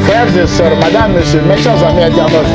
Frères et sœurs, madame, monsieur, mes chers amis internautes,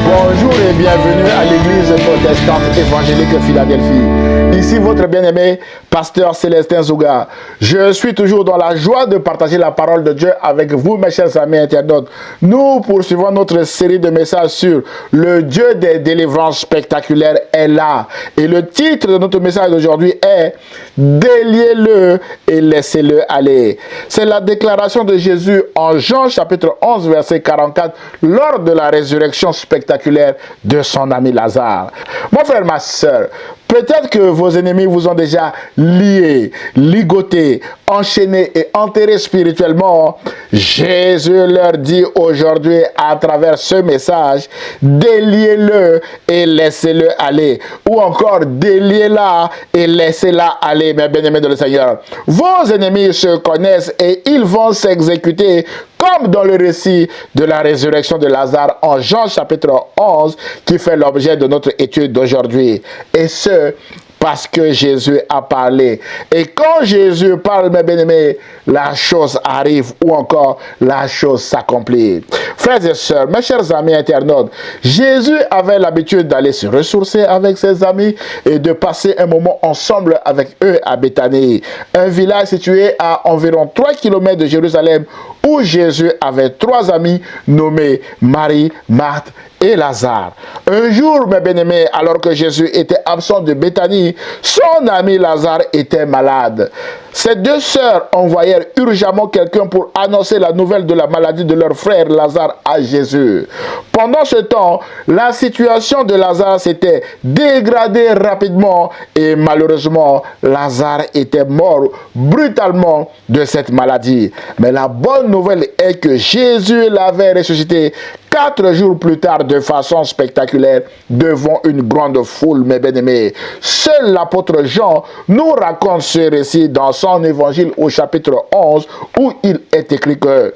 bonjour et bienvenue à l'église protestante évangélique Philadelphie. Ici votre bien-aimé, pasteur Célestin Zouga. Je suis toujours dans la joie de partager la parole de Dieu avec vous, mes chers amis internautes. Nous poursuivons notre série de messages sur le Dieu des délivrances spectaculaires est là. Et le titre de notre message d'aujourd'hui est « Déliez-le et laissez-le aller ». C'est la déclaration de Jésus en Jean chapitre 11, verset 44, lors de la résurrection spectaculaire de son ami Lazare. Mon frère, ma soeur, peut-être que vos ennemis vous ont déjà liés, ligotés, enchaînés et enterrés spirituellement. Jésus leur dit aujourd'hui à travers ce message, déliez-le et laissez-le aller. Ou encore, déliez-la et laissez-la aller, mes bien-aimés de le Seigneur. Vos ennemis se connaissent et ils vont s'exécuter comme dans le récit de la résurrection de Lazare en Jean chapitre 11 qui fait l'objet de notre étude d'aujourd'hui. Et ce, parce que Jésus a parlé. Et quand Jésus parle, mes bien-aimés, la chose arrive ou encore la chose s'accomplit. Frères et sœurs, mes chers amis internautes, Jésus avait l'habitude d'aller se ressourcer avec ses amis et de passer un moment ensemble avec eux à Béthanie, un village situé à environ 3 km de Jérusalem où Jésus avait 3 amis nommés Marie, Marthe et Lazare. Un jour, mes bien-aimés, alors que Jésus était absent de Béthanie, son ami Lazare était malade. Ces 2 sœurs envoyèrent urgemment quelqu'un pour annoncer la nouvelle de la maladie de leur frère Lazare à Jésus. Pendant ce temps, la situation de Lazare s'était dégradée rapidement et malheureusement, Lazare était mort brutalement de cette maladie. Mais la bonne nouvelle est que Jésus l'avait ressuscité 4 jours plus tard de façon spectaculaire devant une grande foule, mes bien-aimés. Seul l'apôtre Jean nous raconte ce récit dans son évangile au chapitre 11 où il est écrit que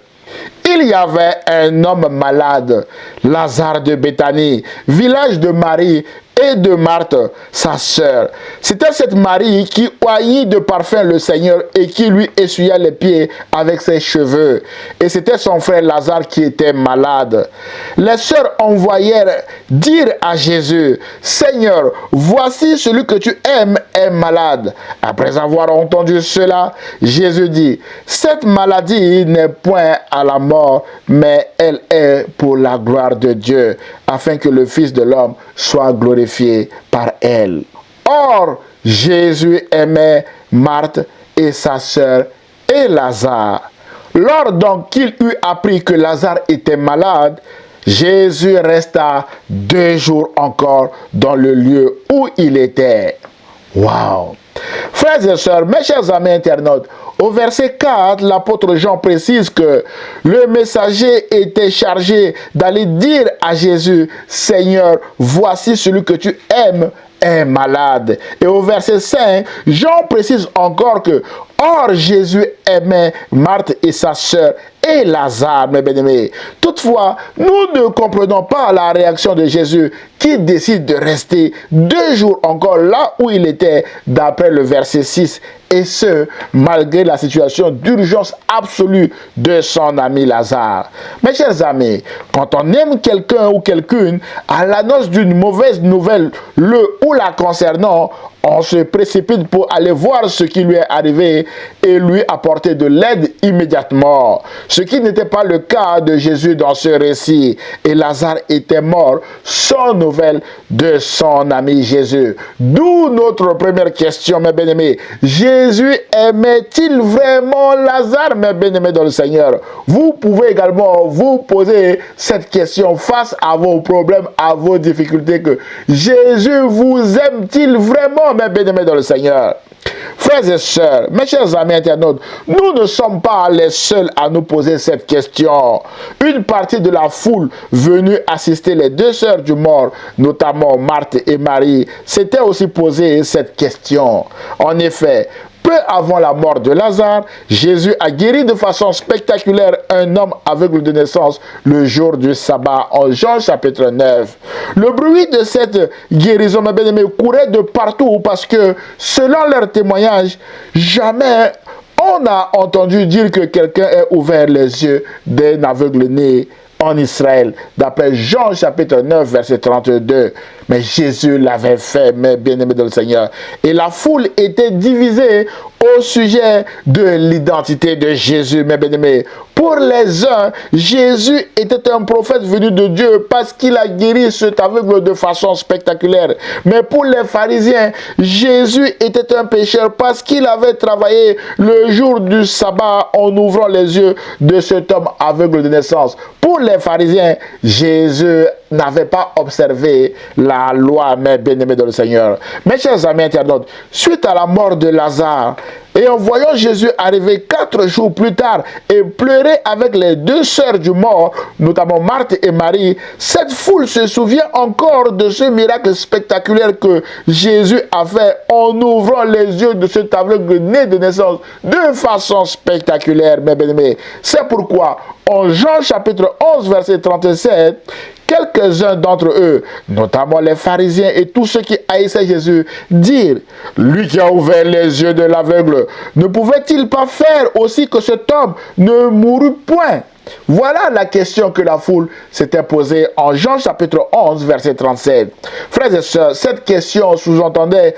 il y avait un homme malade, Lazare de Béthanie, village de Marie et de Marthe, sa sœur. C'était cette Marie qui oignit de parfum le Seigneur et qui lui essuya les pieds avec ses cheveux. Et c'était son frère Lazare qui était malade. Les sœurs envoyèrent dire à Jésus, « Seigneur, voici celui que tu aimes est malade. » Après avoir entendu cela, Jésus dit, « Cette maladie n'est point à la mort, mais elle est pour la gloire de Dieu, afin que le Fils de l'homme soit glorifié par elle. » Or, Jésus aimait Marthe et sa sœur et Lazare. Lors donc qu'il eut appris que Lazare était malade, Jésus resta 2 jours encore dans le lieu où il était. Waouh! Frères et sœurs, mes chers amis internautes, au verset 4, l'apôtre Jean précise que le messager était chargé d'aller dire à Jésus, « Seigneur, voici celui que tu aimes est malade. » Et au verset 5, Jean précise encore que « Or Jésus aimait Marthe et sa sœur et Lazare, mes bien-aimés. » Toutefois, nous ne comprenons pas la réaction de Jésus qui décide de rester 2 jours encore là où il était, d'après le verset 6, et ce, malgré la situation d'urgence absolue de son ami Lazare. Mes chers amis, quand on aime quelqu'un ou quelqu'une, à l'annonce d'une mauvaise nouvelle, le ou la concernant, on se précipite pour aller voir ce qui lui est arrivé et lui apporter de l'aide immédiatement. Ce qui n'était pas le cas de Jésus dans ce récit. Et Lazare était mort sans nouvelle de son ami Jésus. D'où notre première question, mes bien-aimés. Jésus aimait-il vraiment Lazare, mes bien-aimés dans le Seigneur? Vous pouvez également vous poser cette question face à vos problèmes, à vos difficultés. Que Jésus vous aime-t-il vraiment, mes bien-aimés dans le Seigneur? Frères et sœurs, mes chers amis internautes, nous ne sommes pas les seuls à nous poser cette question. Une partie de la foule venue assister les 2 sœurs du mort, notamment Marthe et Marie, s'était aussi posé cette question. En effet, peu avant la mort de Lazare, Jésus a guéri de façon spectaculaire un homme aveugle de naissance le jour du sabbat en Jean chapitre 9. Le bruit de cette guérison, mes bien-aimés, courait de partout parce que, selon leur témoignage, jamais On a entendu dire que quelqu'un ait ouvert les yeux d'un aveugle né en Israël, d'après Jean chapitre 9, verset 32. Mais Jésus l'avait fait, mes bien-aimés dans le Seigneur. Et la foule était divisée au sujet de l'identité de Jésus, mes bien-aimés. Pour les uns, Jésus était un prophète venu de Dieu parce qu'il a guéri cet aveugle de façon spectaculaire. Mais pour les pharisiens, Jésus était un pécheur parce qu'il avait travaillé le jour du sabbat en ouvrant les yeux de cet homme aveugle de naissance. Pour les pharisiens, Jésus n'avait pas observé la loi, mes bien-aimés dans le Seigneur. Mes chers amis internautes, suite à la mort de Lazare, et en voyant Jésus arriver 4 jours plus tard et pleurer avec les 2 sœurs du mort, notamment Marthe et Marie, cette foule se souvient encore de ce miracle spectaculaire que Jésus a fait en ouvrant les yeux de cet aveugle né de naissance de façon spectaculaire, mes bien-aimés. C'est pourquoi, en Jean chapitre 11, verset 37, quelques-uns d'entre eux, notamment les pharisiens et tous ceux qui haïssaient Jésus, dirent, lui qui a ouvert les yeux de l'aveugle, ne pouvait-il pas faire aussi que cet homme ne mourût point? Voilà la question que la foule s'était posée en Jean chapitre 11, verset 37. Frères et sœurs, cette question sous-entendait,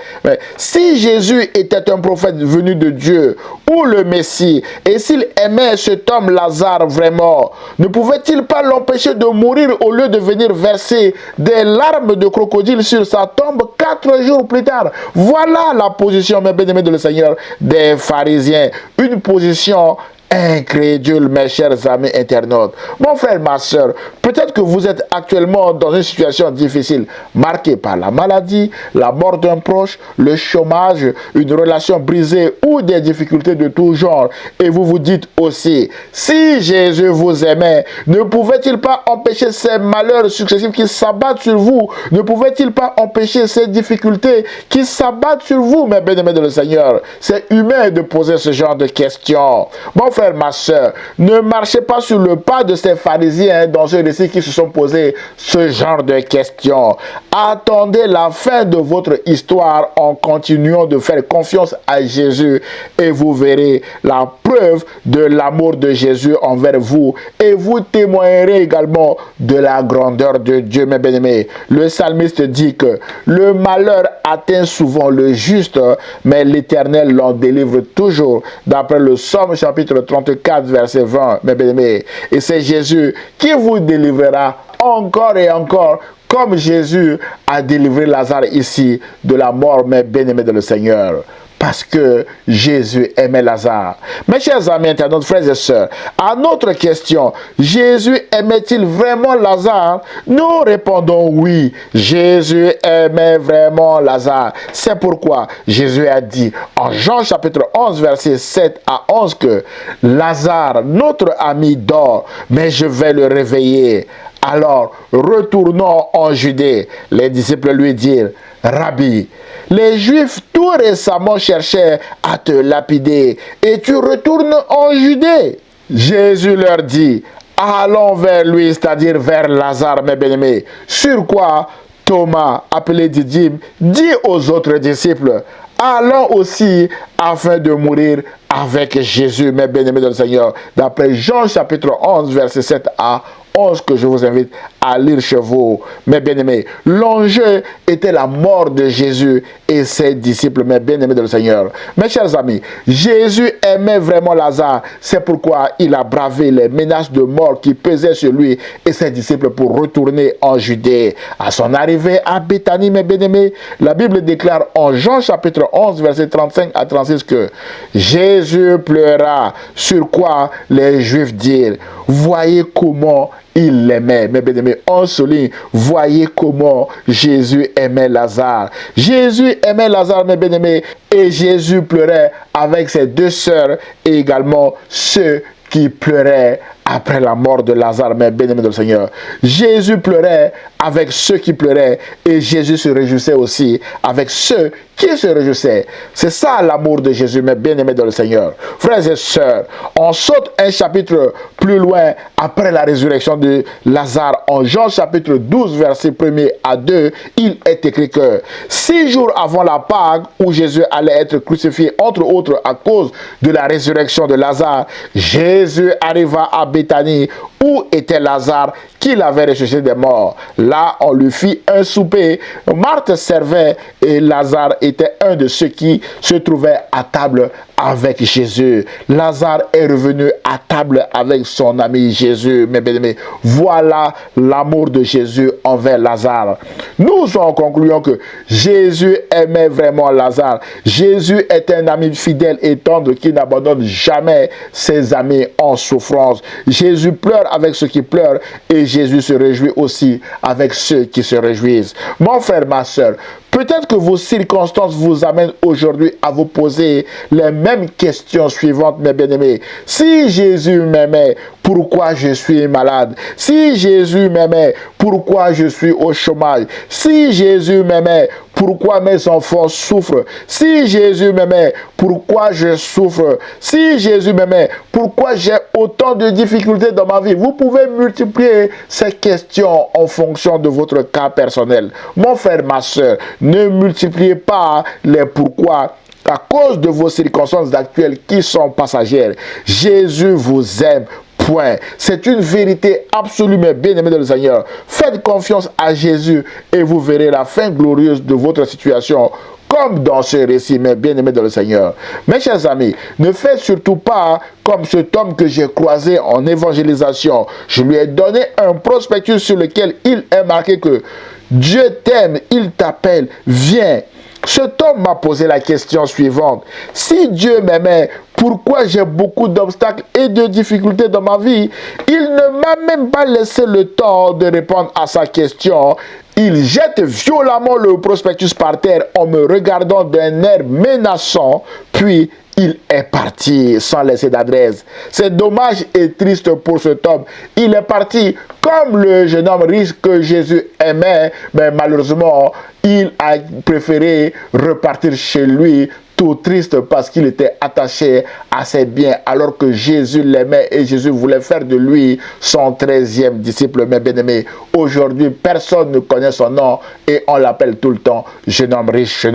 si Jésus était un prophète venu de Dieu, ou le Messie, et s'il aimait cet homme Lazare vraiment, ne pouvait-il pas l'empêcher de mourir au lieu de venir verser des larmes de crocodile sur sa tombe 4 jours plus tard? Voilà la position, mes bien-aimés de le Seigneur, des pharisiens. Une position incrédule, mes chers amis internautes. Mon frère, ma soeur, peut-être que vous êtes actuellement dans une situation difficile, marquée par la maladie, la mort d'un proche, le chômage, une relation brisée ou des difficultés de tout genre. Et vous vous dites aussi, si Jésus vous aimait, ne pouvait-il pas empêcher ces malheurs successifs qui s'abattent sur vous? Ne pouvait-il pas empêcher ces difficultés qui s'abattent sur vous, mes bien-aimés de le Seigneur? C'est humain de poser ce genre de questions. Mon frère, ma soeur, ne marchez pas sur le pas de ces pharisiens dans ce récit qui se sont posés ce genre de questions. Attendez la fin de votre histoire en continuant de faire confiance à Jésus et vous verrez la preuve de l'amour de Jésus envers vous et vous témoignerez également de la grandeur de Dieu, mes bien-aimés. Le psalmiste dit que le malheur atteint souvent le juste, mais l'Éternel l'en délivre toujours, d'après le Psaume chapitre 34, verset 20, mes bien-aimés. Et c'est Jésus qui vous délivrera encore et encore, comme Jésus a délivré Lazare ici de la mort, mes bien-aimés de le Seigneur. Parce que Jésus aimait Lazare. Mes chers amis internautes, frères et sœurs, à notre question, Jésus aimait-il vraiment Lazare? Nous répondons oui, Jésus aimait vraiment Lazare. C'est pourquoi Jésus a dit en Jean chapitre 11, versets 7 à 11 que Lazare, notre ami, dort, mais je vais le réveiller. Alors, retournons en Judée. Les disciples lui dirent, Rabbi, les Juifs tout récemment cherchaient à te lapider et tu retournes en Judée. Jésus leur dit, allons vers lui, c'est-à-dire vers Lazare, mes bien-aimés. Sur quoi Thomas, appelé Didyme, dit aux autres disciples, allons aussi afin de mourir avec Jésus, mes bien-aimés dans le Seigneur. D'après Jean chapitre 11, verset 7 à 11 que je vous invite à lire chez vous, mes bien-aimés. L'enjeu était la mort de Jésus et ses disciples, mes bien-aimés de le Seigneur. Mes chers amis, Jésus aimait vraiment Lazare. C'est pourquoi il a bravé les menaces de mort qui pesaient sur lui et ses disciples pour retourner en Judée. À son arrivée à Béthanie, mes bien-aimés, la Bible déclare en Jean chapitre 11, verset 35 à 36 que Jésus pleura, sur quoi les Juifs dirent, voyez comment il l'aimait. Mais bien aimé, on souligne, voyez comment Jésus aimait Lazare. Jésus aimait Lazare, mes bien-aimés, et Jésus pleurait avec ses 2 sœurs et également ceux qui pleuraient après la mort de Lazare, mes bien-aimés dans le Seigneur. Jésus pleurait avec ceux qui pleuraient et Jésus se réjouissait aussi avec ceux qui se réjouissaient. C'est ça l'amour de Jésus, mes bien-aimés dans le Seigneur. Frères et sœurs, on saute un chapitre plus loin après la résurrection de Lazare. En Jean chapitre 12, verset 1er à 2, il est écrit que 6 jours avant la Pâque, où Jésus allait être crucifié, entre autres à cause de la résurrection de Lazare, Jésus arriva à Béthanie, où était Lazare, qu'il avait ressuscité des morts. Là, on lui fit un souper. Marthe servait et Lazare était un de ceux qui se trouvaient à table avec Jésus. Lazare est revenu à table avec son ami Jésus. Mes bien-aimés, voilà l'amour de Jésus envers Lazare. Nous en concluons que Jésus aimait vraiment Lazare. Jésus est un ami fidèle et tendre qui n'abandonne jamais ses amis en souffrance. Jésus pleure avec ceux qui pleurent et Jésus se réjouit aussi avec ceux qui se réjouissent. Mon frère, ma soeur, peut-être que vos circonstances vous amènent aujourd'hui à vous poser les mêmes questions suivantes, mes bien-aimés. Si Jésus m'aimait, pourquoi je suis malade? Si Jésus m'aimait, pourquoi je suis au chômage? Si Jésus m'aimait, pourquoi mes enfants souffrent? Si Jésus m'aimait, pourquoi je souffre? Si Jésus m'aimait, pourquoi j'ai autant de difficultés dans ma vie? Vous pouvez multiplier ces questions en fonction de votre cas personnel. Mon frère, ma soeur, ne multipliez pas les pourquoi à cause de vos circonstances actuelles qui sont passagères. Jésus vous aime. Point. C'est une vérité absolue, mes bien-aimés dans le Seigneur. Faites confiance à Jésus et vous verrez la fin glorieuse de votre situation, comme dans ce récit, mes bien-aimés dans le Seigneur. Mes chers amis, ne faites surtout pas comme cet homme que j'ai croisé en évangélisation. Je lui ai donné un prospectus sur lequel il est marqué que Dieu t'aime, il t'appelle, viens. Cet homme m'a posé la question suivante. Si Dieu m'aimait, pourquoi j'ai beaucoup d'obstacles et de difficultés dans ma vie? Il ne m'a même pas laissé le temps de répondre à sa question. Il jette violemment le prospectus par terre en me regardant d'un air menaçant, puis il est parti sans laisser d'adresse. C'est dommage et triste pour cet homme. Il est parti comme le jeune homme riche que Jésus aimait, mais malheureusement, il a préféré repartir chez lui tout triste parce qu'il était attaché à ses biens alors que Jésus l'aimait et Jésus voulait faire de lui son 13e disciple. Mes bien-aimés, aujourd'hui, personne ne connaît son nom et on l'appelle tout le temps jeune homme riche,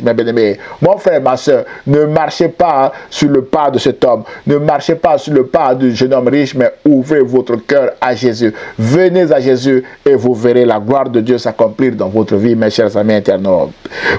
mes bien-aimés. Mon frère, ma soeur, ne marchez pas sur le pas de cet homme, ne marchez pas sur le pas du jeune homme riche, mais ouvrez votre cœur à Jésus. Venez à Jésus et vous verrez la gloire de Dieu s'accomplir dans votre vie, mes chers amis internautes.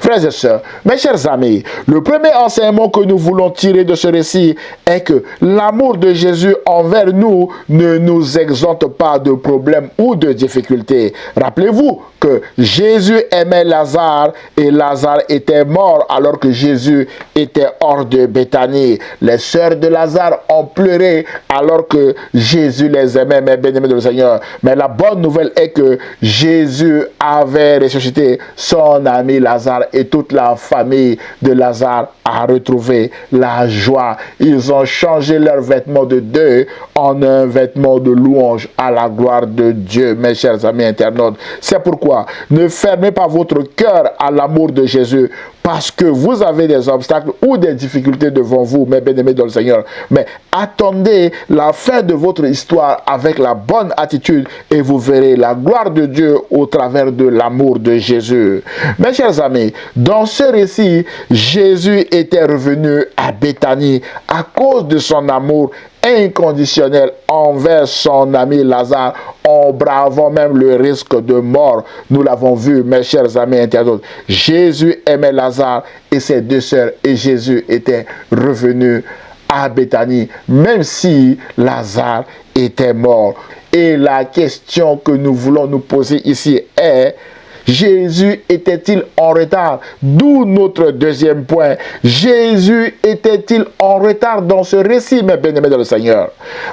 Frères et sœurs, mes chers amis, le premier enseignement que nous voulons tirer de ce récit est que l'amour de Jésus envers nous ne nous exempte pas de problèmes ou de difficultés. Rappelez-vous que Jésus aimait Lazare et Lazare était mort alors que Jésus était hors de Béthanie. Les sœurs de Lazare ont pleuré alors que Jésus les aimait, mes bien-aimés de le Seigneur. Mais la bonne nouvelle est que Jésus avait ressuscité son ami Lazare et toute la famille de Lazare a retrouvé la joie. Ils ont changé leur vêtement de deuil en un vêtement de louange à la gloire de Dieu, mes chers amis internautes. C'est pourquoi ne fermez pas votre cœur à l'amour de Jésus parce que vous avez des obstacles ou des difficultés devant vous, mes bien-aimés dans le Seigneur. Mais attendez la fin de votre histoire avec la bonne attitude et vous verrez la gloire de Dieu au travers de l'amour de Jésus. Mes chers amis, dans ce récit, Jésus était revenu à Béthanie à cause de son amour inconditionnel envers son ami Lazare, en bravant même le risque de mort. Nous l'avons vu, mes chers amis internautes. Jésus aimait Lazare et ses deux sœurs et Jésus était revenu à Béthanie, même si Lazare était mort. Et la question que nous voulons nous poser ici est: Jésus était-il en retard? D'où notre deuxième point. Jésus était-il en retard dans ce récit, mes bien-aimés dans le Seigneur?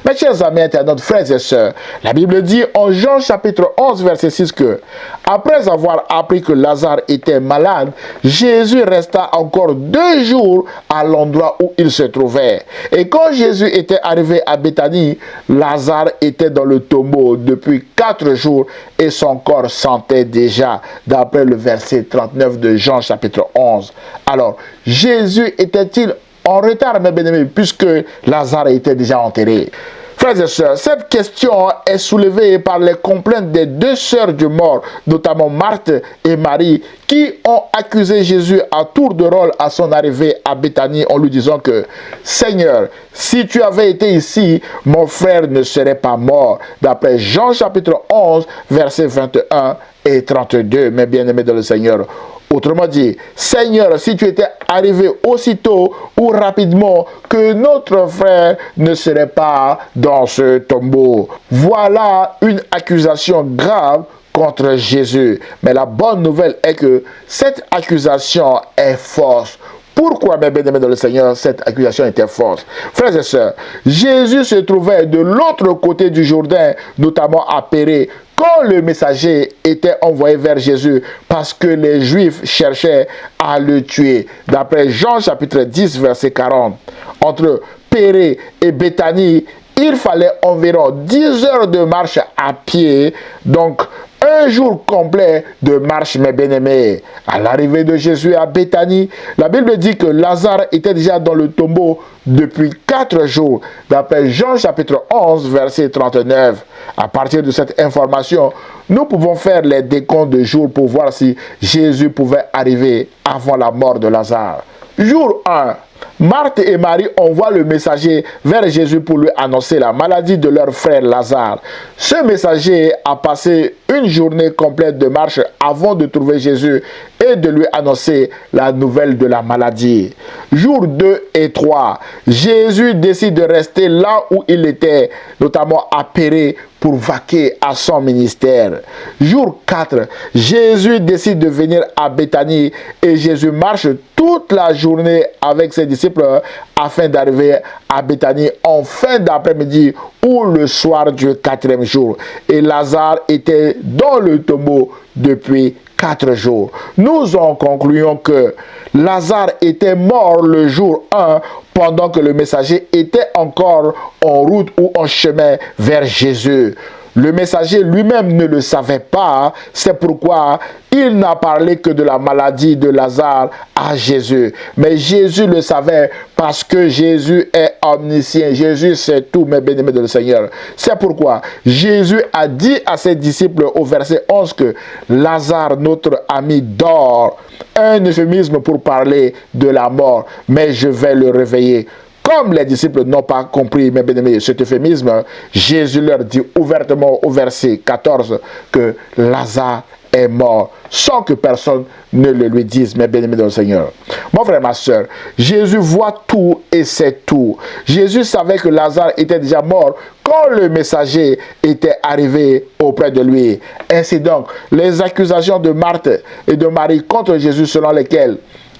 Mes chers amis internautes, frères et sœurs, la Bible dit en Jean chapitre 11, verset 6 que, après avoir appris que Lazare était malade, Jésus resta encore 2 jours à l'endroit où il se trouvait. Et quand Jésus était arrivé à Béthanie, Lazare était dans le tombeau depuis 4 jours et son corps sentait déjà, d'après le verset 39 de Jean chapitre 11. Alors, Jésus était-il en retard, mes bien-aimés, puisque Lazare était déjà enterré? Frères et sœurs, cette question est soulevée par les complaintes des 2 sœurs du mort, notamment Marthe et Marie, qui ont accusé Jésus à tour de rôle à son arrivée à Béthanie en lui disant que « Seigneur, si tu avais été ici, mon frère ne serait pas mort », d'après Jean chapitre 11, versets 21 et 32, mes bien-aimés dans le Seigneur. Autrement dit, Seigneur, si tu étais arrivé aussitôt ou rapidement, que notre frère ne serait pas dans ce tombeau. Voilà une accusation grave contre Jésus. Mais la bonne nouvelle est que cette accusation est fausse. Pourquoi, mes bien-aimés dans le Seigneur, cette accusation était fausse? Frères et sœurs, Jésus se trouvait de l'autre côté du Jourdain, notamment à Pérée, quand le messager était envoyé vers Jésus parce que les Juifs cherchaient à le tuer. D'après Jean chapitre 10, verset 40. Entre Pérée et Béthanie, il fallait environ 10 heures de marche à pied, donc 1 jour complet de marche, mes bien-aimés. À l'arrivée de Jésus à Béthanie, la Bible dit que Lazare était déjà dans le tombeau depuis 4 jours, d'après Jean chapitre 11, verset 39. À partir de cette information, nous pouvons faire les décomptes de jours pour voir si Jésus pouvait arriver avant la mort de Lazare. Jour 1. Marthe et Marie envoient le messager vers Jésus pour lui annoncer la maladie de leur frère Lazare. Ce messager a passé une journée complète de marche avant de trouver Jésus et de lui annoncer la nouvelle de la maladie. Jour 2 et 3, Jésus décide de rester là où il était, notamment à Pérée, pour vaquer à son ministère. Jour 4, Jésus décide de venir à Béthanie et Jésus marche toute la journée avec ses disciples afin d'arriver à Béthanie en fin d'après-midi ou le soir du 4e jour. Et Lazare était dans le tombeau depuis 4 jours. Nous en concluons que Lazare était mort le jour 1 pendant que le messager était encore en route ou en chemin vers Jésus. Le messager lui-même ne le savait pas, c'est pourquoi il n'a parlé que de la maladie de Lazare à Jésus. Mais Jésus le savait parce que Jésus est omniscient. Jésus sait tout, mes bien-aimés de le Seigneur. C'est pourquoi Jésus a dit à ses disciples au verset 11 que Lazare, notre ami, dort. Un euphémisme pour parler de la mort, mais je vais le réveiller. Comme les disciples n'ont pas compris, mes bien-aimés, cet euphémisme, Jésus leur dit ouvertement au verset 14 que Lazare est mort, sans que personne ne le lui dise, mes bien-aimés dans le Seigneur. Mon frère, ma soeur, Jésus voit tout et sait tout. Jésus savait que Lazare était déjà mort quand le messager était arrivé auprès de lui. Ainsi donc, les accusations de Marthe et de Marie contre Jésus selon lesquelles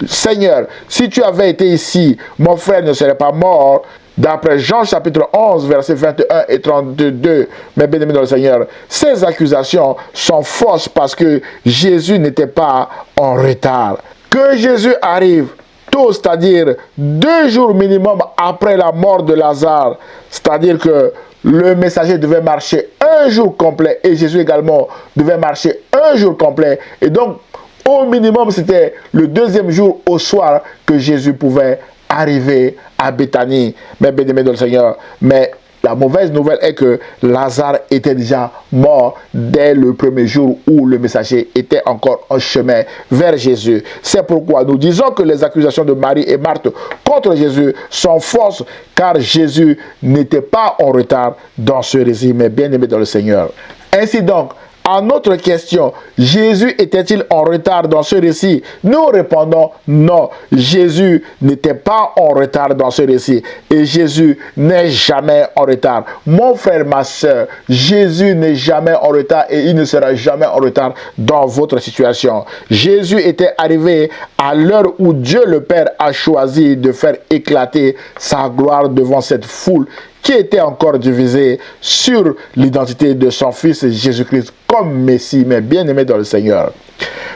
Seigneur, si tu avais été ici, mon frère ne serait pas mort. D'après Jean chapitre 11, versets 21 et 32, mes bien-aimés dans le Seigneur, ces accusations sont fausses parce que Jésus n'était pas en retard. Que Jésus arrive tôt, c'est-à-dire 2 jours minimum après la mort de Lazare, c'est-à-dire que le messager devait marcher 1 jour complet et Jésus également devait marcher 1 jour complet. Et donc, au minimum, c'était le 2e jour au soir que Jésus pouvait arriver à Béthanie, mes bien-aimés dans le Seigneur. Mais la mauvaise nouvelle est que Lazare était déjà mort dès le 1er jour où le messager était encore en chemin vers Jésus. C'est pourquoi nous disons que les accusations de Marie et Marthe contre Jésus sont fausses, car Jésus n'était pas en retard dans ce récit, mes bien-aimés dans le Seigneur. Ainsi donc, À notre question, Jésus était-il en retard dans ce récit? Nous répondons non. Jésus n'était pas en retard dans ce récit. Et Jésus n'est jamais en retard. Mon frère, ma soeur, Jésus n'est jamais en retard et il ne sera jamais en retard dans votre situation. Jésus était arrivé à l'heure où Dieu le Père a choisi de faire éclater sa gloire devant cette foule qui était encore divisée sur l'identité de son Fils Jésus-Christ comme Messie, mais bien-aimé dans le Seigneur.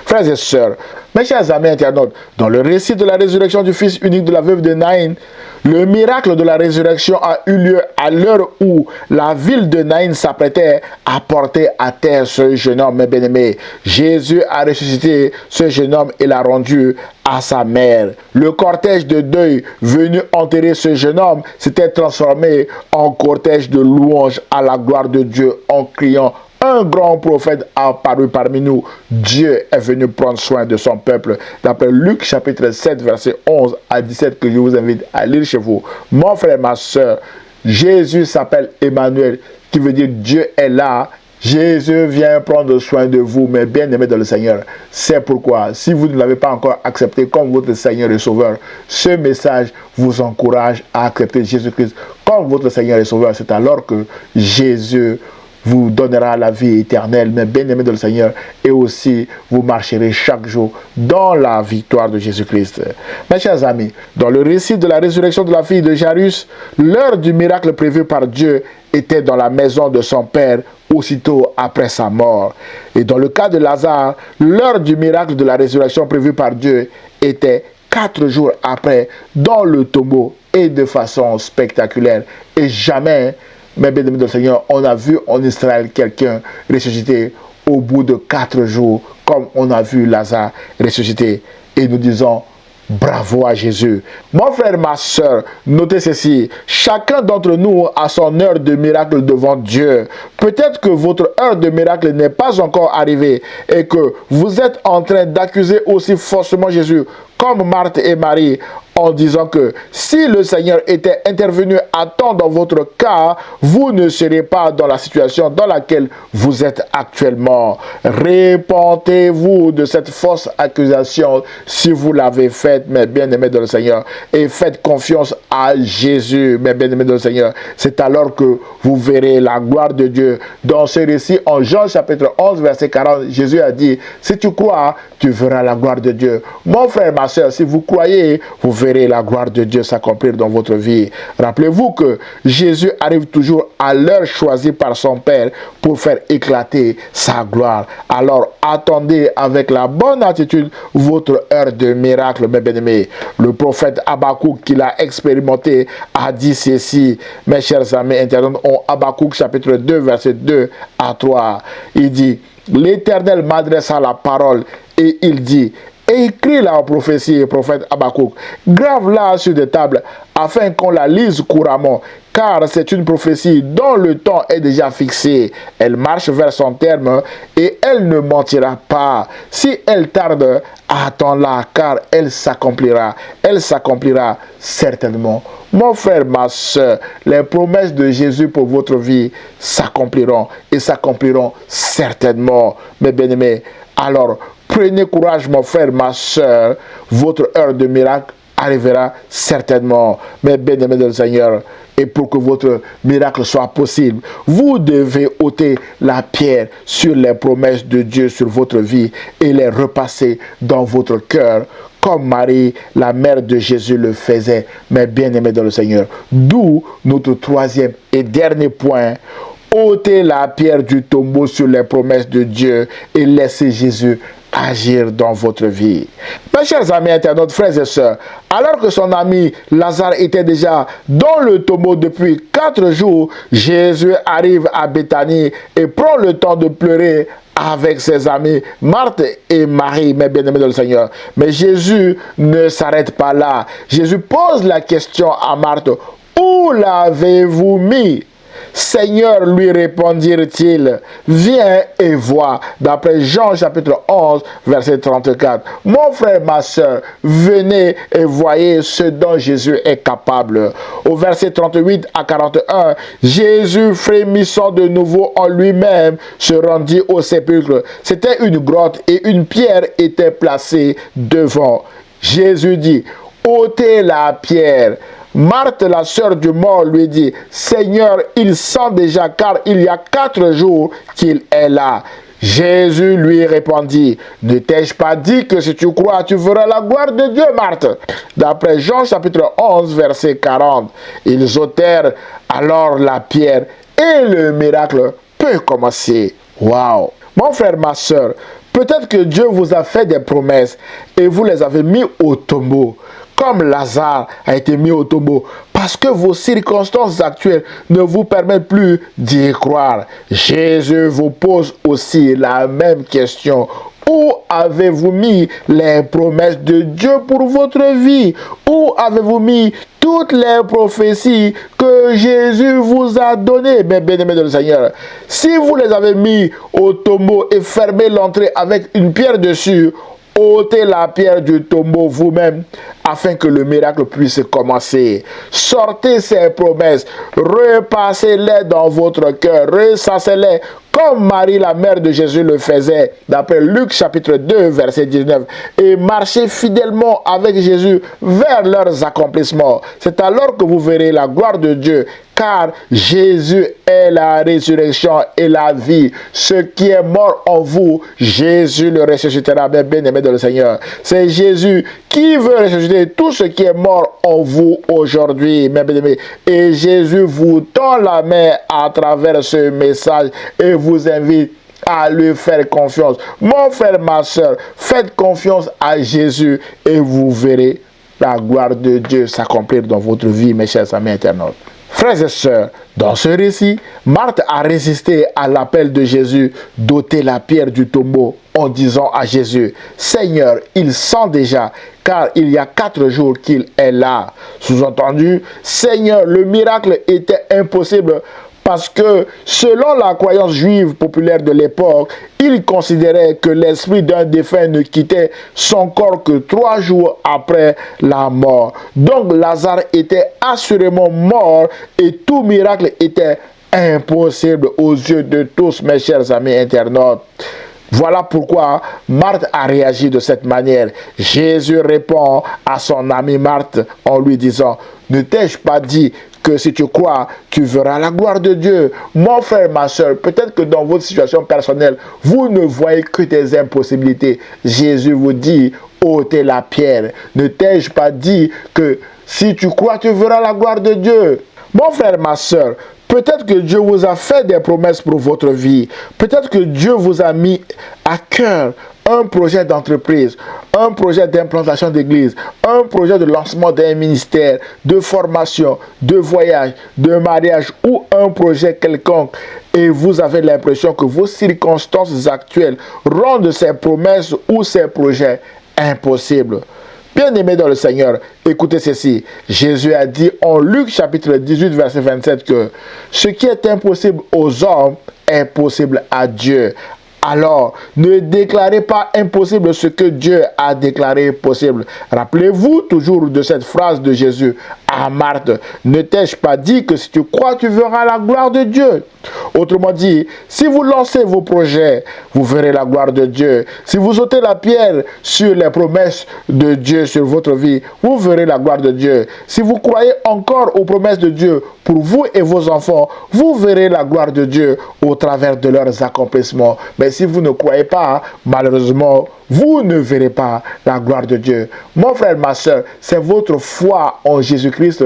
Frères et sœurs, mes chers amis internautes, dans le récit de la résurrection du Fils unique de la veuve de Naïn, le miracle de la résurrection a eu lieu à l'heure où la ville de Naïn s'apprêtait à porter à terre ce jeune homme, mes bien-aimés. Jésus a ressuscité ce jeune homme et l'a rendu à sa mère. Le cortège de deuil venu enterrer ce jeune homme s'était transformé en cortège de louanges à la gloire de Dieu en criant: un grand prophète a apparu parmi nous. Dieu est venu prendre soin de son peuple. D'après Luc chapitre 7, verset 11 à 17, que je vous invite à lire chez vous. Mon frère, ma soeur, Jésus s'appelle Emmanuel, qui veut dire Dieu est là. Jésus vient prendre soin de vous, mes bien-aimés dans le Seigneur. C'est pourquoi, si vous ne l'avez pas encore accepté comme votre Seigneur et Sauveur, ce message vous encourage à accepter Jésus-Christ comme votre Seigneur et Sauveur. C'est alors que Jésus vous donnera la vie éternelle, mes bien-aimés dans le Seigneur, et aussi vous marcherez chaque jour dans la victoire de Jésus-Christ. Mes chers amis, dans le récit de la résurrection de la fille de Jairus, l'heure du miracle prévu par Dieu était dans la maison de son père aussitôt après sa mort. Et dans le cas de Lazare, l'heure du miracle de la résurrection prévu par Dieu était 4 jours après dans le tombeau et de façon spectaculaire. Et jamais, mes bien-aimés dans le Seigneur, on a vu en Israël quelqu'un ressusciter au bout de 4 jours, comme on a vu Lazare ressusciter. Et nous disons bravo à Jésus. Mon frère, ma soeur, notez ceci. Chacun d'entre nous a son heure de miracle devant Dieu. Peut-être que votre heure de miracle n'est pas encore arrivée et que vous êtes en train d'accuser aussi forcément Jésus, comme Marthe et Marie, en disant que si le Seigneur était intervenu à temps dans votre cas, vous ne serez pas dans la situation dans laquelle vous êtes actuellement. Répentez-vous de cette fausse accusation si vous l'avez faite, mes bien-aimés dans le Seigneur, et faites confiance à Jésus, mes bien-aimés dans le Seigneur. C'est alors que vous verrez la gloire de Dieu. Dans ce récit, en Jean chapitre 11, verset 40, Jésus a dit: si tu crois, tu verras la gloire de Dieu. Mon frère, ma soeur, si vous croyez, vous verrez la gloire de Dieu s'accomplir dans votre vie. Rappelez-vous que Jésus arrive toujours à l'heure choisie par son Père pour faire éclater sa gloire. Alors attendez avec la bonne attitude votre heure de miracle, mes bien-aimés. Le prophète Habakkuk, qui l'a expérimenté, a dit ceci, mes chers amis internautes, en Habakkuk chapitre 2, verset 2 à 3. Il dit: l'Éternel m'adressa la parole et il dit: écris-la en prophétie, prophète Habakkuk, grave-la sur des tables, afin qu'on la lise couramment, car c'est une prophétie dont le temps est déjà fixé. Elle marche vers son terme, et elle ne mentira pas. Si elle tarde, attends-la, car elle s'accomplira certainement. Mon frère, ma soeur, les promesses de Jésus pour votre vie s'accompliront, et s'accompliront certainement, mes bien-aimés. Alors, prenez courage, mon frère, ma soeur, votre heure de miracle arrivera certainement. Mais bien-aimés dans le Seigneur, et pour que votre miracle soit possible, vous devez ôter la pierre sur les promesses de Dieu sur votre vie et les repasser dans votre cœur, comme Marie, la mère de Jésus, le faisait, mais bien-aimés dans le Seigneur. D'où notre troisième et dernier point: ôtez la pierre du tombeau sur les promesses de Dieu et laissez Jésus agir dans votre vie. Mes chers amis internautes, frères et sœurs, alors que son ami Lazare était déjà dans le tombeau depuis 4 jours, Jésus arrive à Béthanie et prend le temps de pleurer avec ses amis Marthe et Marie, mes bien-aimés dans le Seigneur. Mais Jésus ne s'arrête pas là. Jésus pose la question à Marthe: où l'avez-vous mis? Seigneur, lui répondirent-ils, viens et vois. D'après Jean chapitre 11, verset 34. Mon frère, ma soeur, venez et voyez ce dont Jésus est capable. Au verset 38 à 41, Jésus, frémissant de nouveau en lui-même, se rendit au sépulcre. C'était une grotte et une pierre était placée devant. Jésus dit, ôtez la pierre. Marthe, la sœur du mort, lui dit, Seigneur, il sent déjà car il y a 4 jours qu'il est là. Jésus lui répondit, ne t'ai-je pas dit que si tu crois, tu verras la gloire de Dieu, Marthe? D'après Jean chapitre 11, verset 40, ils ôtèrent alors la pierre et le miracle peut commencer. Waouh! Mon frère, ma soeur, peut-être que Dieu vous a fait des promesses et vous les avez mis au tombeau, comme Lazare a été mis au tombeau, parce que vos circonstances actuelles ne vous permettent plus d'y croire. Jésus vous pose aussi la même question. Où avez-vous mis les promesses de Dieu pour votre vie? Où avez-vous mis toutes les prophéties que Jésus vous a données, mes bien-aimés de le Seigneur? Si vous les avez mis au tombeau et fermé l'entrée avec une pierre dessus, ôtez la pierre du tombeau vous-même afin que le miracle puisse commencer. Sortez ces promesses, repassez-les dans votre cœur, ressassez-les comme Marie, la mère de Jésus, le faisait, d'après Luc chapitre 2, verset 19, et marchez fidèlement avec Jésus vers leurs accomplissements. C'est alors que vous verrez la gloire de Dieu, car Jésus est la résurrection et la vie. Ce qui est mort en vous, Jésus le ressuscitera, bien-aimé de le Seigneur. C'est Jésus qui veut ressusciter tout ce qui est mort en vous aujourd'hui, mes bien-aimés. Et Jésus vous tend la main à travers ce message et vous invite à lui faire confiance. Mon frère, ma soeur, faites confiance à Jésus et vous verrez la gloire de Dieu s'accomplir dans votre vie, mes chers amis internautes. Frères et sœurs, dans ce récit, Marthe a résisté à l'appel de Jésus d'ôter la pierre du tombeau en disant à Jésus, Seigneur, il sent déjà, car il y a 4 jours qu'il est là. Sous-entendu, Seigneur, le miracle était impossible parce que selon la croyance juive populaire de l'époque, ils considéraient que l'esprit d'un défunt ne quittait son corps que 3 jours après la mort. Donc Lazare était assurément mort et tout miracle était impossible aux yeux de tous, mes chers amis internautes. Voilà pourquoi Marthe a réagi de cette manière. Jésus répond à son amie Marthe en lui disant, ne t'ai-je pas dit que si tu crois, tu verras la gloire de Dieu? Mon frère, ma soeur, peut-être que dans votre situation personnelle, vous ne voyez que des impossibilités. Jésus vous dit, ôtez la pierre. Ne t'ai-je pas dit que si tu crois, tu verras la gloire de Dieu? Mon frère, ma soeur, peut-être que Dieu vous a fait des promesses pour votre vie. Peut-être que Dieu vous a mis à cœur un projet d'entreprise, un projet d'implantation d'église, un projet de lancement d'un ministère, de formation, de voyage, de mariage ou un projet quelconque. Et vous avez l'impression que vos circonstances actuelles rendent ces promesses ou ces projets impossibles. Bien-aimés dans le Seigneur, écoutez ceci. Jésus a dit en Luc chapitre 18, verset 27 que ce qui est impossible aux hommes est possible à Dieu. Alors, ne déclarez pas impossible ce que Dieu a déclaré possible. Rappelez-vous toujours de cette phrase de Jésus à Marthe. Ne t'ai-je pas dit que si tu crois, tu verras la gloire de Dieu? Autrement dit, si vous lancez vos projets, vous verrez la gloire de Dieu. Si vous ôtez la pierre sur les promesses de Dieu sur votre vie, vous verrez la gloire de Dieu. Si vous croyez encore aux promesses de Dieu pour vous et vos enfants, vous verrez la gloire de Dieu au travers de leurs accomplissements. Mais si vous ne croyez pas, malheureusement, vous ne verrez pas la gloire de Dieu. Mon frère, ma soeur, c'est votre foi en Jésus-Christ,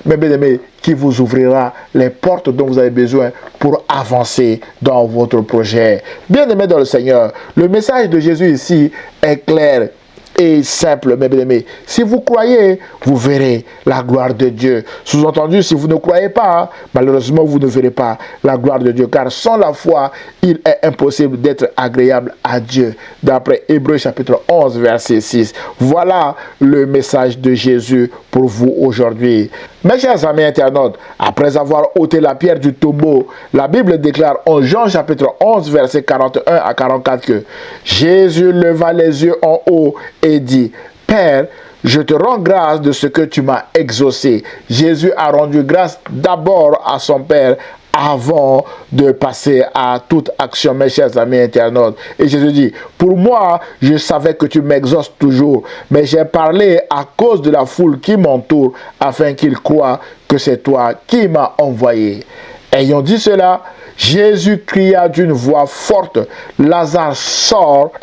mes bien-aimés, qui vous ouvrira les portes dont vous avez besoin pour avancer dans votre projet. Bien-aimés dans le Seigneur, le message de Jésus ici est clair. est simple, mes bien-aimés. Si vous croyez, vous verrez la gloire de Dieu. Sous-entendu, si vous ne croyez pas, malheureusement, vous ne verrez pas la gloire de Dieu. Car sans la foi, il est impossible d'être agréable à Dieu. D'après Hébreux chapitre 11, verset 6. Voilà le message de Jésus pour vous aujourd'hui. Mes chers amis internautes, après avoir ôté la pierre du tombeau, la Bible déclare en Jean chapitre 11, verset 41 à 44 que Jésus leva les yeux en haut et dit, Père, je te rends grâce de ce que tu m'as exaucé. Jésus a rendu grâce d'abord à son Père avant de passer à toute action, mes chers amis internautes. Et Jésus dit, pour moi, je savais que tu m'exauces toujours, mais j'ai parlé à cause de la foule qui m'entoure, afin qu'ils croient que c'est toi qui m'as envoyé. Ayant dit cela, Jésus cria d'une voix forte, Lazare sort.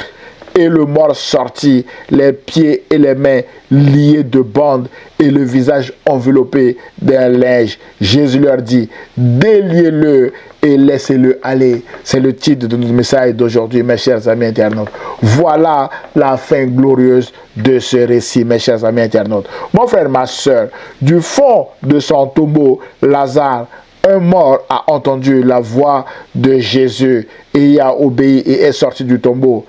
Et le mort sortit, les pieds et les mains liés de bandes et le visage enveloppé d'un linge. Jésus leur dit, déliez-le et laissez-le aller. C'est le titre de notre message d'aujourd'hui, mes chers amis internautes. Voilà la fin glorieuse de ce récit, mes chers amis internautes. Mon frère, ma soeur, du fond de son tombeau, Lazare, un mort, a entendu la voix de Jésus et y a obéi et est sorti du tombeau.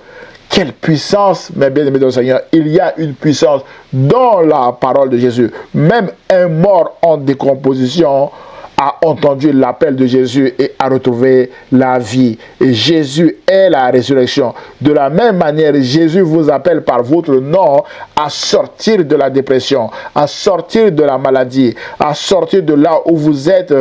Quelle puissance, mes bien-aimés dans le Seigneur. Il y a une puissance dans la parole de Jésus. Même un mort en décomposition a entendu l'appel de Jésus et a retrouvé la vie. Et Jésus est la résurrection. De la même manière, Jésus vous appelle par votre nom à sortir de la dépression, à sortir de la maladie, à sortir de là où vous êtes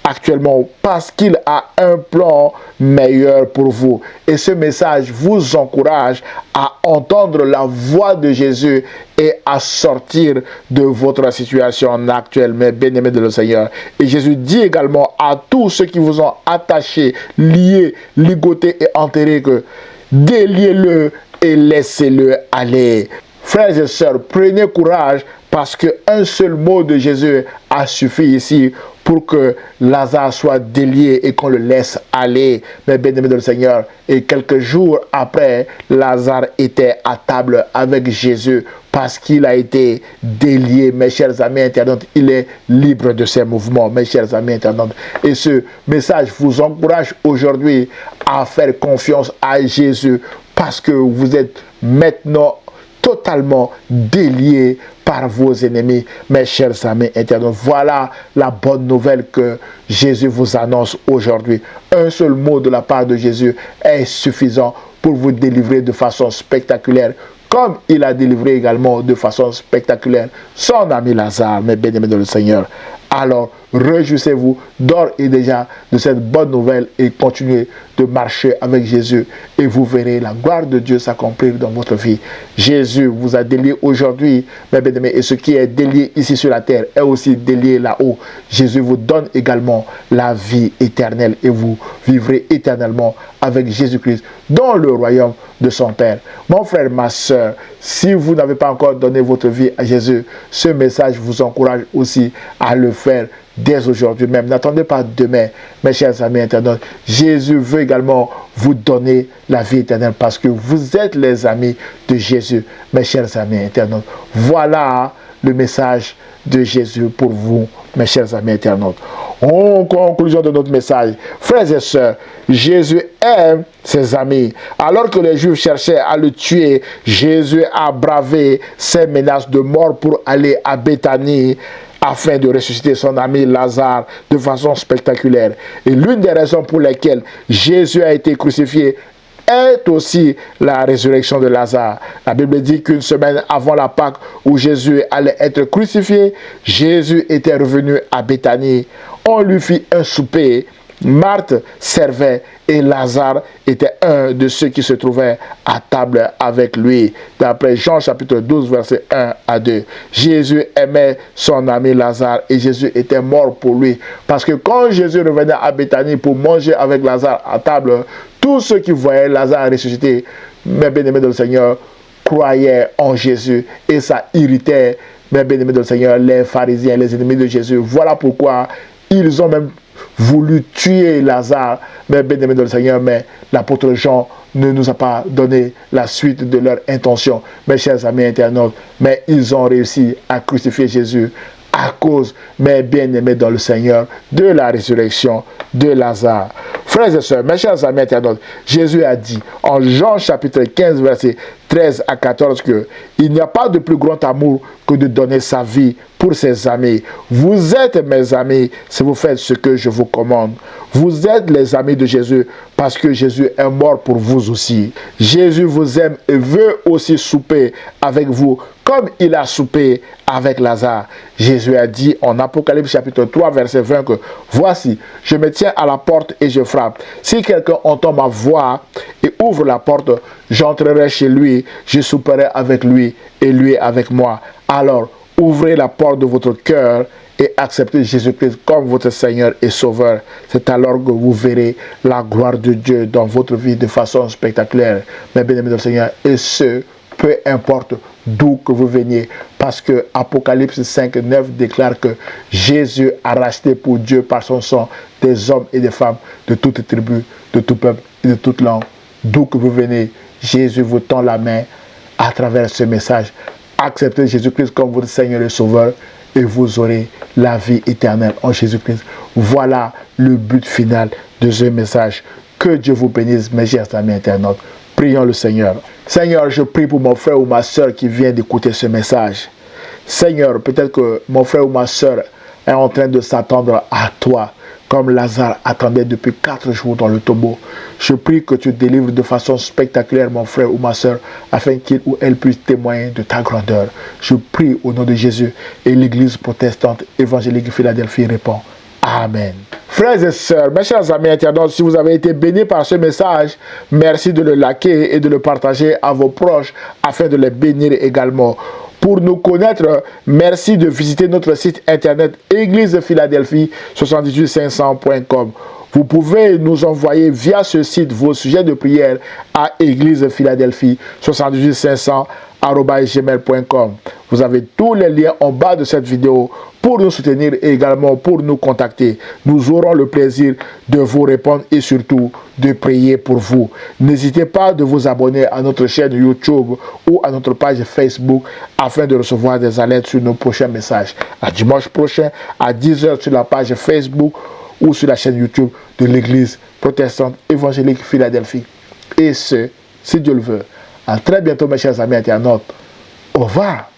actuellement, parce qu'il a un plan meilleur pour vous. Et ce message vous encourage à entendre la voix de Jésus et à sortir de votre situation actuelle, mes bien-aimés de le Seigneur. Et Jésus dit également à tous ceux qui vous ont attachés, liés, ligotés et enterrés que déliez-le et laissez-le aller. Frères et sœurs, prenez courage parce qu'un seul mot de Jésus a suffi ici pour que Lazare soit délié et qu'on le laisse aller, mes bien-aimés de le Seigneur. Et quelques jours après, Lazare était à table avec Jésus parce qu'il a été délié, mes chers amis internautes. Il est libre de ses mouvements, mes chers amis internautes. Et ce message vous encourage aujourd'hui à faire confiance à Jésus parce que vous êtes maintenant totalement délié par vos ennemis, mes chers amis internautes. Voilà la bonne nouvelle que Jésus vous annonce aujourd'hui. Un seul mot de la part de Jésus est suffisant pour vous délivrer de façon spectaculaire, comme il a délivré également de façon spectaculaire son ami Lazare, mes bien-aimés dans le Seigneur. Alors, réjouissez-vous d'ores et déjà de cette bonne nouvelle et continuez de marcher avec Jésus et vous verrez la gloire de Dieu s'accomplir dans votre vie. Jésus vous a délié aujourd'hui, mes bien-aimés, et ce qui est délié ici sur la terre est aussi délié là-haut. Jésus vous donne également la vie éternelle et vous vivrez éternellement avec Jésus-Christ dans le royaume de son Père. Mon frère, ma soeur, si vous n'avez pas encore donné votre vie à Jésus, ce message vous encourage aussi à le faire dès aujourd'hui même. N'attendez pas demain, mes chers amis internautes. Jésus veut également vous donner la vie éternelle parce que vous êtes les amis de Jésus, mes chers amis internautes. Voilà le message de Jésus pour vous, mes chers amis internautes. En conclusion de notre message, frères et sœurs, Jésus aime ses amis. Alors que les Juifs cherchaient à le tuer, Jésus a bravé ses menaces de mort pour aller à Béthanie afin de ressusciter son ami Lazare de façon spectaculaire. Et l'une des raisons pour lesquelles Jésus a été crucifié est aussi la résurrection de Lazare. La Bible dit qu'une semaine avant la Pâque où Jésus allait être crucifié, Jésus était revenu à Béthanie. On lui fit un souper. Marthe servait et Lazare était un de ceux qui se trouvaient à table avec lui. D'après Jean chapitre 12, verset 1 à 2. Jésus aimait son ami Lazare et Jésus était mort pour lui. Parce que quand Jésus revenait à Béthanie pour manger avec Lazare à table, tous ceux qui voyaient Lazare ressuscité, mes bien-aimés de le Seigneur, croyaient en Jésus et ça irritait, mes bien-aimés de le Seigneur, les pharisiens, les ennemis de Jésus. Voilà pourquoi ils ont même voulu tuer Lazare, mais bien aimé dans le Seigneur, mais l'apôtre Jean ne nous a pas donné la suite de leur intention, mes chers amis internautes, mais ils ont réussi à crucifier Jésus à cause, mes bien-aimés dans le Seigneur, de la résurrection de Lazare. Frères et sœurs, mes chers amis internautes, Jésus a dit en Jean chapitre 15, verset 13 à 14 que il n'y a pas de plus grand amour que de donner sa vie pour ses amis. Vous êtes mes amis si vous faites ce que je vous commande. Vous êtes les amis de Jésus parce que Jésus est mort pour vous aussi. Jésus vous aime et veut aussi souper avec vous comme il a soupé avec Lazare. Jésus a dit en Apocalypse chapitre 3 verset 20 que voici, je me tiens à la porte et je frappe. Si quelqu'un entend ma voix et ouvre la porte, j'entrerai chez lui, je souperai avec lui et lui avec moi. Alors, ouvrez la porte de votre cœur et acceptez Jésus-Christ comme votre Seigneur et Sauveur. C'est alors que vous verrez la gloire de Dieu dans votre vie de façon spectaculaire. Mais bien aimés dans le Seigneur, et ce, peu importe d'où que vous veniez, parce que Apocalypse 5, 9 déclare que Jésus a racheté pour Dieu par son sang des hommes et des femmes de toute tribu, de tout peuple et de toute langue. D'où que vous venez, Jésus vous tend la main à travers ce message. Acceptez Jésus-Christ comme votre Seigneur et Sauveur et vous aurez la vie éternelle en Jésus-Christ. Voilà le but final de ce message. Que Dieu vous bénisse, mes chers amis internautes. Prions le Seigneur. Seigneur, je prie pour mon frère ou ma soeur qui vient d'écouter ce message. Seigneur, peut-être que mon frère ou ma soeur est en train de s'attendre à toi, comme Lazare attendait depuis 4 jours dans le tombeau. Je prie que tu délivres de façon spectaculaire mon frère ou ma soeur, afin qu'il ou elle puisse témoigner de ta grandeur. Je prie au nom de Jésus, et l'Église protestante évangélique de Philadelphie répond. Amen. Frères et sœurs, mes chers amis internautes, si vous avez été bénis par ce message, merci de le liker et de le partager à vos proches afin de les bénir également. Pour nous connaître, merci de visiter notre site internet Église de Philadelphie 78500.com. Vous pouvez nous envoyer via ce site vos sujets de prière à Église de Philadelphie 78500@gmail.com. Vous avez tous les liens en bas de cette vidéo pour nous soutenir et également pour nous contacter. Nous aurons le plaisir de vous répondre et surtout de prier pour vous. N'hésitez pas de vous abonner à notre chaîne YouTube ou à notre page Facebook afin de recevoir des alertes sur nos prochains messages. À dimanche prochain à 10 h sur la page Facebook ou sur la chaîne YouTube de l'Église protestante évangélique Philadelphie. Et ce, si Dieu le veut. À très bientôt mes chers amis internautes. Au revoir.